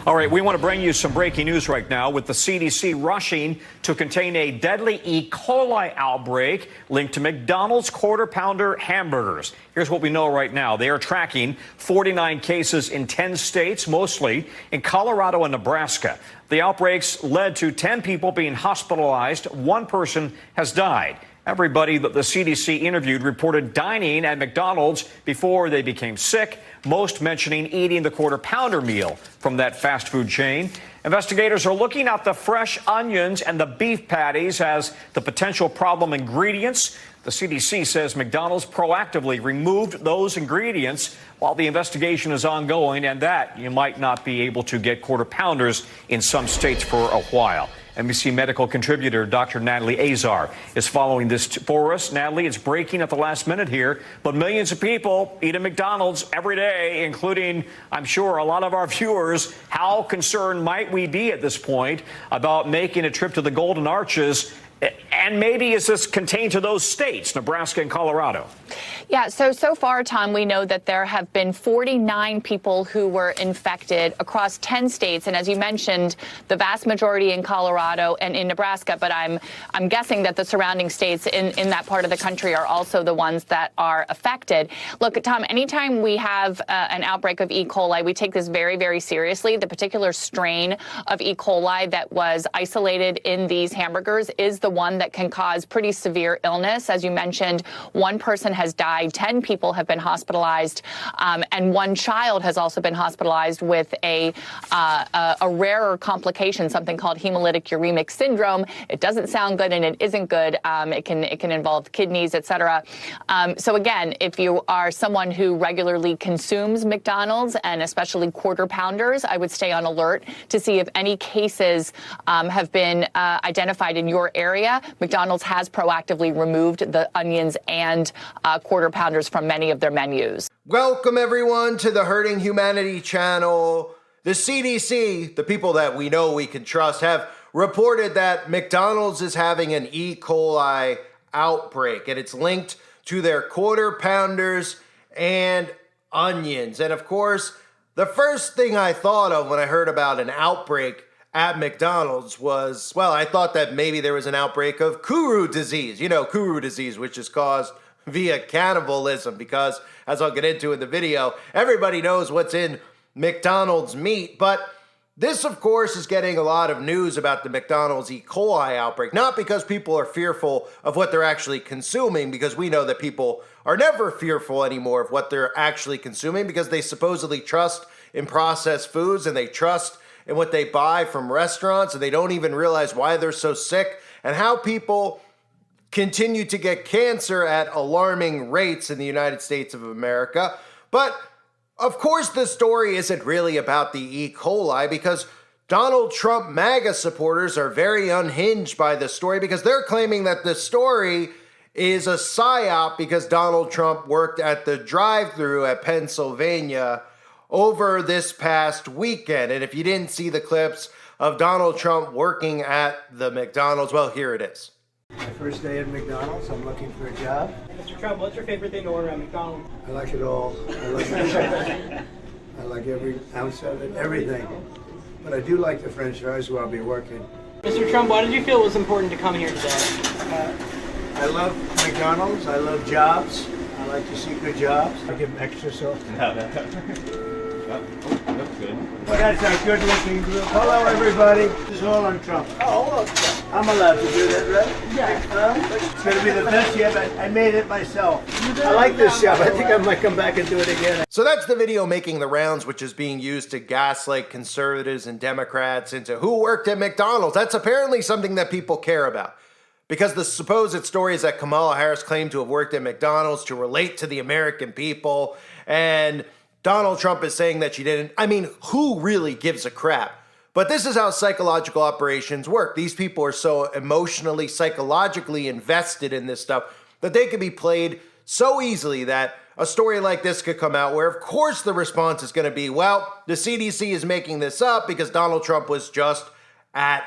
All right, we want to bring you some breaking news right now with the CDC rushing to contain a deadly E. coli outbreak linked to McDonald's Quarter Pounder hamburgers. Here's what we know right now. They are tracking 49 cases in 10 states, mostly in Colorado and Nebraska. The outbreaks led to 10 people being hospitalized. One person has died. Everybody that the CDC interviewed reported dining at McDonald's before they became sick, most mentioning eating the Quarter Pounder meal from that fast food chain. Investigators are looking at the fresh onions and the beef patties as the potential problem ingredients. The CDC says McDonald's proactively removed those ingredients while the investigation is ongoing, and that you might not be able to get Quarter Pounders in some states for a while. NBC medical contributor Dr. Natalie Azar is following this for us. Natalie, it's breaking at the last minute here, but millions of people eat at McDonald's every day, including, I'm sure, a lot of our viewers. How concerned might we be at this point about making a trip to the Golden Arches? And maybe is this contained to those states, Nebraska and Colorado? Yeah, so far, Tom, we know that there have been 49 people who were infected across 10 states. And as you mentioned, the vast majority in Colorado and in Nebraska. But I'm guessing that the surrounding states in that part of the country are also the ones that are affected. Look, Tom, anytime we have an outbreak of E. coli, we take this very, very seriously. The particular strain of E. coli that was isolated in these hamburgers is the one that can cause pretty severe illness. As you mentioned, one person has died, 10 people have been hospitalized, and one child has also been hospitalized with a rarer complication, something called hemolytic uremic syndrome. It doesn't sound good and it isn't good. It can involve kidneys, et cetera. So again, if you are someone who regularly consumes McDonald's and especially Quarter Pounders, I would stay on alert to see if any cases have been identified in your area. McDonald's has proactively removed the onions and Quarter Pounders from many of their menus. Welcome everyone to the Hurting Humanity channel. The CDC, the people that we know we can trust, have reported that McDonald's is having an E. coli outbreak, and it's linked to their Quarter Pounders and onions. And of course, the first thing I thought of when I heard about an outbreak at McDonald's was, well, I thought that maybe there was an outbreak of Kuru disease. You know, Kuru disease, which is caused via cannibalism, because, as I'll get into in the video, everybody knows what's in McDonald's meat. But this, of course, is getting a lot of news about the McDonald's E. coli outbreak, not because people are fearful of what they're actually consuming, because we know that people are never fearful anymore of what they're actually consuming, because they supposedly trust in processed foods and they trust in what they buy from restaurants, and they don't even realize why they're so sick and how people continue to get cancer at alarming rates in the United States of America. But of course, the story isn't really about the E. coli, because Donald Trump MAGA supporters are very unhinged by the story, because they're claiming that the story is a psyop because Donald Trump worked at the drive-thru at Pennsylvania over this past weekend. And if you didn't see the clips of Donald Trump working at the McDonald's, well, here it is. My first day at McDonald's, I'm looking for a job. Mr. Trump, what's your favorite thing to order at McDonald's? I like it all. I like every ounce of it, everything. But I do like the French fries where I'll be working. Mr. Trump, why did you feel it was important to come here today? I love McDonald's. I love jobs. I like to see good jobs. I give them extra sauce. That's good. Well, that's a good looking group. Hello, everybody. This is all on Trump. Oh, I'm allowed to do that, right? Yeah. It's going to be the best yet. I made it myself. I like this job. I think I might come back and do it again. So that's the video making the rounds, which is being used to gaslight conservatives and Democrats into who worked at McDonald's. That's apparently something that people care about, because the supposed stories that Kamala Harris claimed to have worked at McDonald's to relate to the American people, and Donald Trump is saying that she didn't. I mean, who really gives a crap? But this is how psychological operations work. These people are so emotionally, psychologically invested in this stuff that they can be played so easily that a story like this could come out where, of course, the response is going to be, well, the CDC is making this up because Donald Trump was just at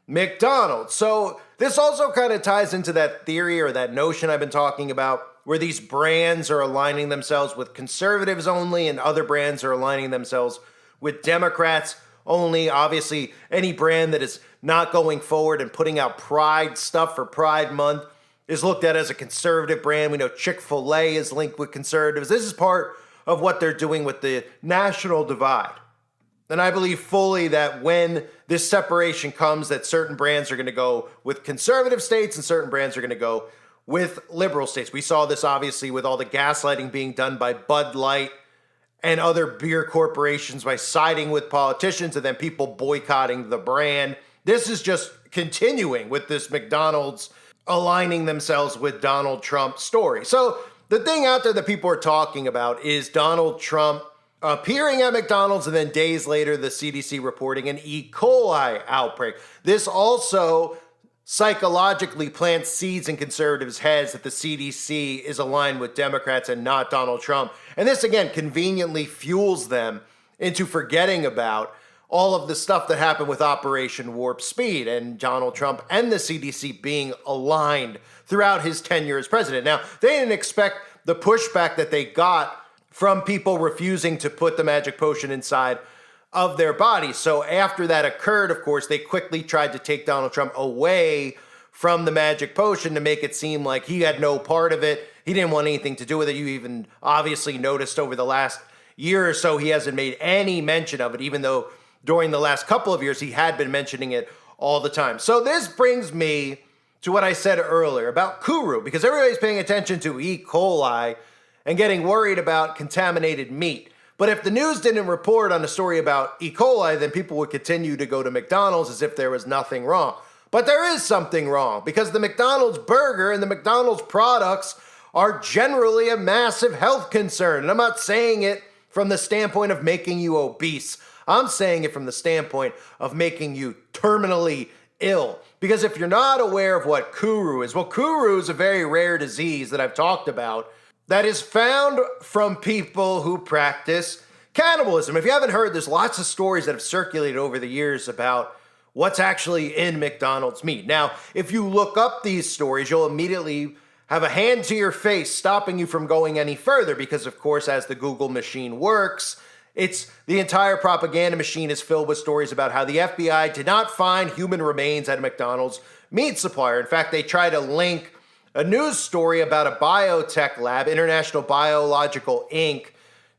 McDonald's. So this also kind of ties into that theory or that notion I've been talking about, where these brands are aligning themselves with conservatives only and other brands are aligning themselves with Democrats only. Obviously, any brand that is not going forward and putting out Pride stuff for Pride Month is looked at as a conservative brand. We know Chick-fil-A is linked with conservatives. This is part of what they're doing with the national divide. And I believe fully that when this separation comes, that certain brands are going to go with conservative states and certain brands are going to go with liberal states. We saw this obviously with all the gaslighting being done by Bud Light and other beer corporations by siding with politicians and then people boycotting the brand. This is just continuing with this McDonald's aligning themselves with Donald Trump story. So the thing out there that people are talking about is Donald Trump appearing at McDonald's and then days later the CDC reporting an E. coli outbreak. This also psychologically plants seeds in conservatives' heads that the CDC is aligned with Democrats and not Donald Trump. And this, again, conveniently fuels them into forgetting about all of the stuff that happened with Operation Warp Speed and Donald Trump and the CDC being aligned throughout his tenure as president. Now, they didn't expect the pushback that they got from people refusing to put the magic potion inside of their bodies. So after that occurred, of course, they quickly tried to take Donald Trump away from the magic potion to make it seem like he had no part of it. He didn't want anything to do with it. You even obviously noticed over the last year or so, he hasn't made any mention of it, even though during the last couple of years, he had been mentioning it all the time. So this brings me to what I said earlier about Kuru, because everybody's paying attention to E. coli and getting worried about contaminated meat. But if the news didn't report on a story about E. coli, then people would continue to go to McDonald's as if there was nothing wrong. But there is something wrong, because the McDonald's burger and the McDonald's products are generally a massive health concern. And I'm not saying it from the standpoint of making you obese. I'm saying it from the standpoint of making you terminally ill. Because if you're not aware of what Kuru is, well, Kuru is a very rare disease that I've talked about that is found from people who practice cannibalism. If you haven't heard, there's lots of stories that have circulated over the years about what's actually in McDonald's meat. Now, if you look up these stories, you'll immediately have a hand to your face stopping you from going any further because, of course, as the Google machine works, it's the entire propaganda machine is filled with stories about how the FBI did not find human remains at a McDonald's meat supplier. In fact, they try to link a news story about a biotech lab, International Biological Inc.,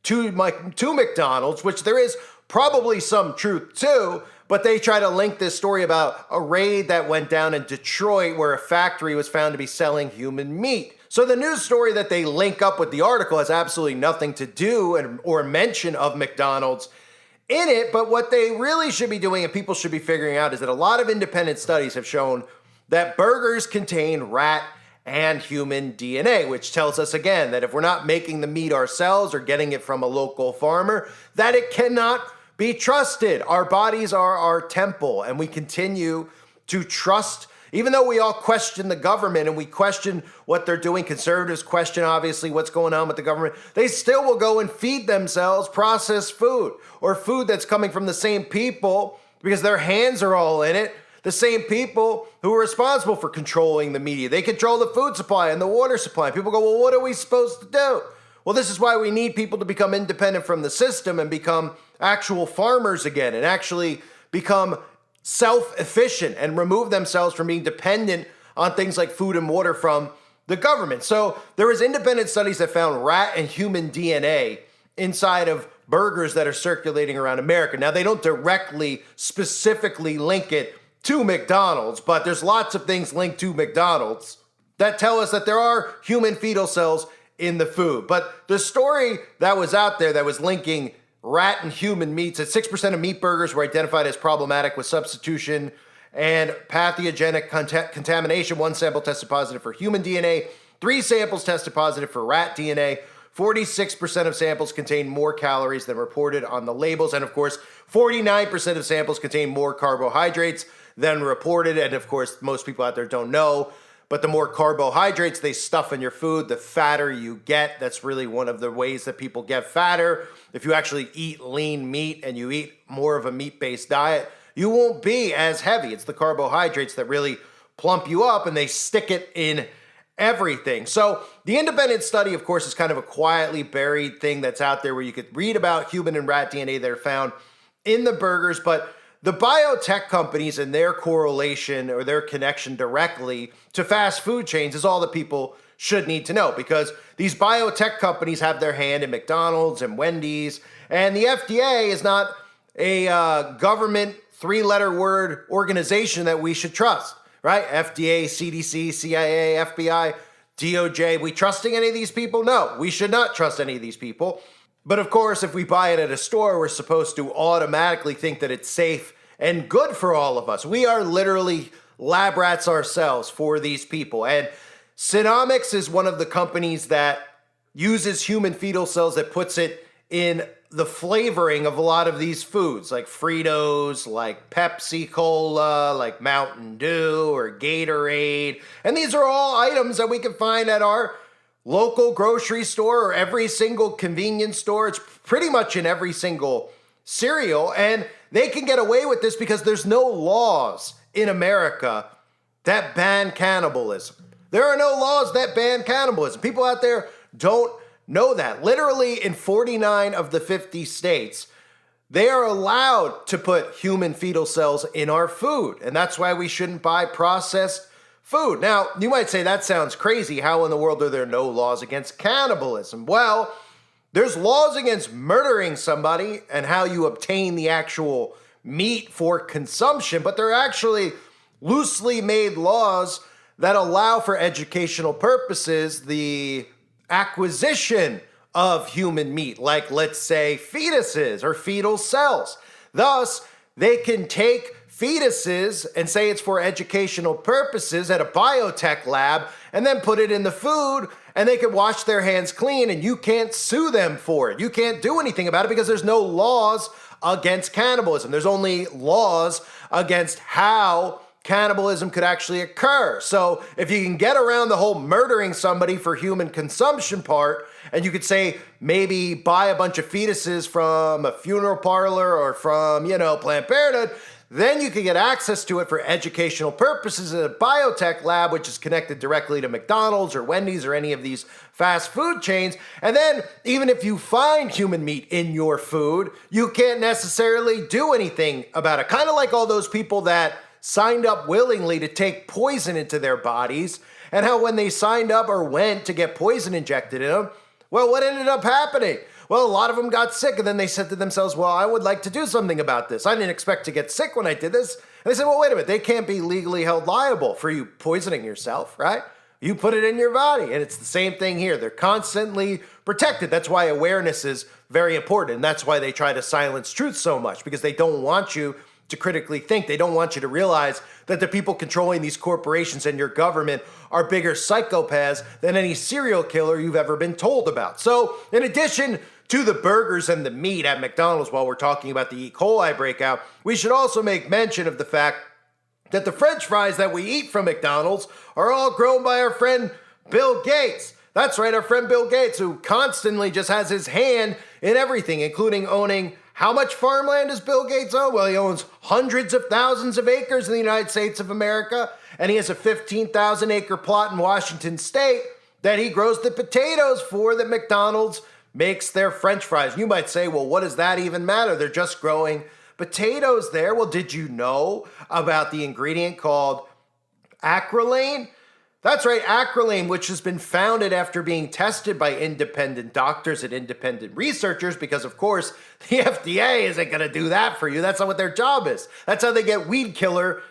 to McDonald's, which there is probably some truth to, but they try to link this story about a raid that went down in Detroit where a factory was found to be selling human meat. So the news story that they link up with the article has absolutely nothing to do or mention of McDonald's in it, but what they really should be doing and people should be figuring out is that a lot of independent studies have shown that burgers contain rat and human DNA, which tells us again that if we're not making the meat ourselves or getting it from a local farmer, that it cannot be trusted. Our bodies are our temple, and we continue to trust, even though we all question the government and we question what they're doing. Conservatives question, obviously, what's going on with the government. They still will go and feed themselves processed food or food that's coming from the same people because their hands are all in it. The same people who are responsible for controlling the media. They control the food supply and the water supply. People go, well, what are we supposed to do? Well, this is why we need people to become independent from the system and become actual farmers again and actually become self-efficient and remove themselves from being dependent on things like food and water from the government. So there is independent studies that found rat and human DNA inside of burgers that are circulating around America. Now, they don't directly, specifically link it to McDonald's, but there's lots of things linked to McDonald's that tell us that there are human fetal cells in the food. But the story that was out there that was linking rat and human meats, that 6% of meat burgers were identified as problematic with substitution and pathogenic contamination. 1 sample tested positive for human DNA, 3 samples tested positive for rat DNA. 46% of samples contain more calories than reported on the labels. And of course, 49% of samples contain more carbohydrates than reported. And of course, most people out there don't know, but the more carbohydrates they stuff in your food, the fatter you get. That's really one of the ways that people get fatter. If you actually eat lean meat and you eat more of a meat-based diet, you won't be as heavy. It's the carbohydrates that really plump you up, and they stick it in everything. So the independent study, of course, is kind of a quietly buried thing that's out there where you could read about human and rat DNA that are found in the burgers, but the biotech companies and their correlation or their connection directly to fast food chains is all that people should need to know, because these biotech companies have their hand in McDonald's and Wendy's, and the FDA is not a government three-letter word organization that we should trust, right? FDA, CDC, CIA, FBI, DOJ. We trusting any of these people? No, we should not trust any of these people. But of course, if we buy it at a store, we're supposed to automatically think that it's safe and good for all of us. We are literally lab rats ourselves for these people. And Psyop is one of the companies that uses human fetal cells that puts it in the flavoring of a lot of these foods, like Fritos, like Pepsi Cola, like Mountain Dew or Gatorade. And these are all items that we can find at our local grocery store or every single convenience store. It's pretty much in every single cereal. And they can get away with this because there's no laws in America that ban cannibalism. There are no laws that ban cannibalism. People out there don't know that. Literally in 49 of the 50 states, they are allowed to put human fetal cells in our food. And that's why we shouldn't buy processed food. Now, you might say that sounds crazy. How in the world are there no laws against cannibalism? Well, there's laws against murdering somebody and how you obtain the actual meat for consumption, but they're actually loosely made laws that allow for educational purposes the acquisition of human meat, like let's say fetuses or fetal cells. Thus, they can take fetuses and say it's for educational purposes at a biotech lab and then put it in the food, and they can wash their hands clean and you can't sue them for it. You can't do anything about it because there's no laws against cannibalism. There's only laws against how cannibalism could actually occur. So if you can get around the whole murdering somebody for human consumption part, and you could say maybe buy a bunch of fetuses from a funeral parlor or from, Planned Parenthood, then you can get access to it for educational purposes in a biotech lab, which is connected directly to McDonald's or Wendy's or any of these fast food chains. And then even if you find human meat in your food, you can't necessarily do anything about it. Kind of like all those people that signed up willingly to take poison into their bodies, and how when they signed up or went to get poison injected in them, well, what ended up happening? Well, a lot of them got sick, and then they said to themselves, well, I would like to do something about this. I didn't expect to get sick when I did this. And they said, well, wait a minute, they can't be legally held liable for you poisoning yourself, right? You put it in your body, and it's the same thing here. They're constantly protected. That's why awareness is very important, and that's why they try to silence truth so much, because they don't want you to critically think. They don't want you to realize that the people controlling these corporations and your government are bigger psychopaths than any serial killer you've ever been told about. So in addition to the burgers and the meat at McDonald's, while we're talking about the E. coli breakout, we should also make mention of the fact that the French fries that we eat from McDonald's are all grown by our friend Bill Gates. That's right, our friend Bill Gates, who constantly just has his hand in everything, including owning. How much farmland does Bill Gates own? Well, he owns hundreds of thousands of acres in the United States of America, and he has a 15,000 acre plot in Washington State that he grows the potatoes for that McDonald's makes their French fries. You might say, well, what does that even matter? They're just growing potatoes there. Well, did you know about the ingredient called acrylane? That's right, acrylane, which has been founded after being tested by independent doctors and independent researchers, because of course, the FDA isn't gonna do that for you. That's not what their job is. That's how they get weed killer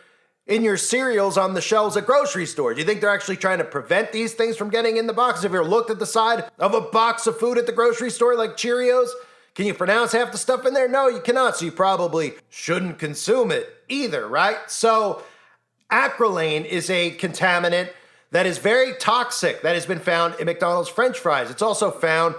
in your cereals on the shelves at grocery stores. You think they're actually trying to prevent these things from getting in the box? Have you ever looked at the side of a box of food at the grocery store like Cheerios? Can you pronounce half the stuff in there? No, you cannot, so you probably shouldn't consume it either, right? So acrylane is a contaminant that is very toxic, that has been found in McDonald's French fries. It's also found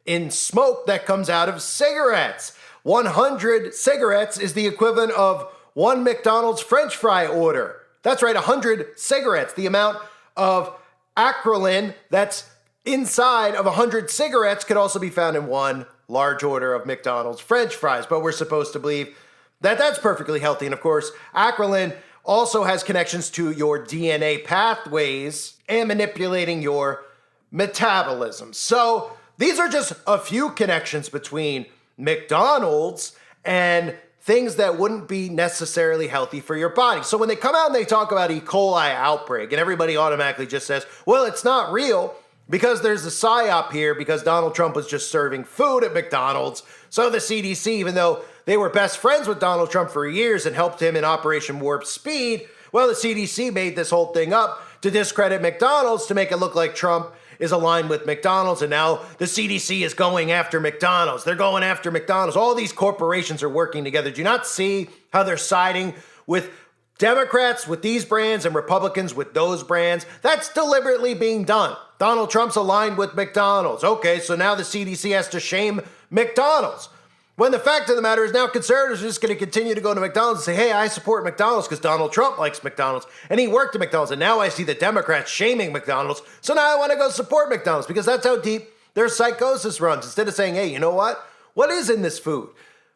in smoke that comes out of cigarettes. 100 cigarettes is the equivalent of one McDonald's French fry order. That's right, 100 cigarettes. The amount of acrylane that's inside of 100 cigarettes could also be found in one large order of McDonald's French fries. But we're supposed to believe that that's perfectly healthy. And of course, acrylane also has connections to your DNA pathways and manipulating your metabolism. So these are just a few connections between McDonald's and things that wouldn't be necessarily healthy for your body. So when they come out and they talk about E. coli outbreak, and everybody automatically just says, well, it's not real because there's a psyop here because Donald Trump was just serving food at McDonald's. So the CDC, even though they were best friends with Donald Trump for years and helped him in Operation Warp Speed, well, the CDC made this whole thing up to discredit McDonald's to make it look like Trump is aligned with McDonald's, and now the CDC is going after McDonald's. They're going after McDonald's. All these corporations are working together. Do you not see how they're siding with Democrats with these brands and Republicans with those brands? That's deliberately being done. Donald Trump's aligned with McDonald's. Okay, so now the CDC has to shame McDonald's. When the fact of the matter is now conservatives are just going to continue to go to McDonald's and say, hey, I support McDonald's because Donald Trump likes McDonald's and he worked at McDonald's. And now I see the Democrats shaming McDonald's. So now I want to go support McDonald's because that's how deep their psychosis runs. Instead of saying, hey, you know what? What is in this food?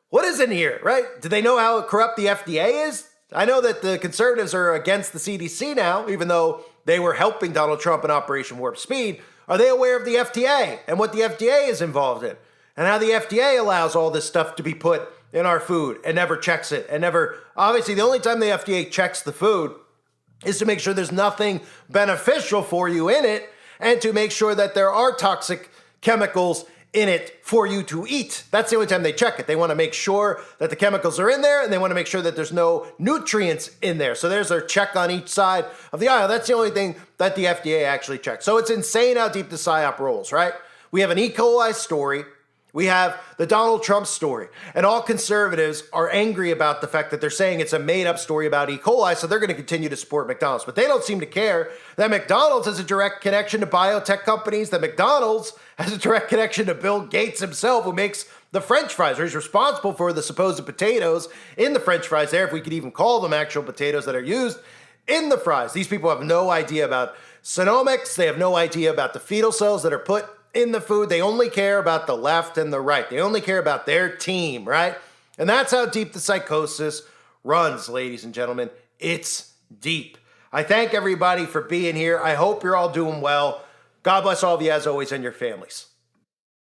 What is in here, right? Do they know how corrupt the FDA is? I know that the conservatives are against the CDC now, even though they were helping Donald Trump in Operation Warp Speed. Are they aware of the FDA and what the FDA is involved in? And how the FDA allows all this stuff to be put in our food and never checks it and never, obviously the only time the FDA checks the food is to make sure there's nothing beneficial for you in it and to make sure that there are toxic chemicals in it for you to eat. That's the only time they check it. They want to make sure that the chemicals are in there and they want to make sure that there's no nutrients in there. So there's their check on each side of the aisle. That's the only thing that the FDA actually checks. So it's insane how deep the psyop rolls, right? We have an E. coli story. We have the Donald Trump story, and all conservatives are angry about the fact that they're saying it's a made-up story about E. coli, so they're going to continue to support McDonald's. But they don't seem to care that McDonald's has a direct connection to biotech companies, that McDonald's has a direct connection to Bill Gates himself, who makes the French fries, or he's responsible for the supposed potatoes in the French fries there, if we could even call them actual potatoes that are used in the fries. These people have no idea about genomics. They have no idea about the fetal cells that are put in the food. They only care about the left and the right. They only care about their team, right? And that's how deep the psychosis runs, ladies and gentlemen. It's deep. I thank everybody for being here. I hope you're all doing well. God bless all of you as always and your families.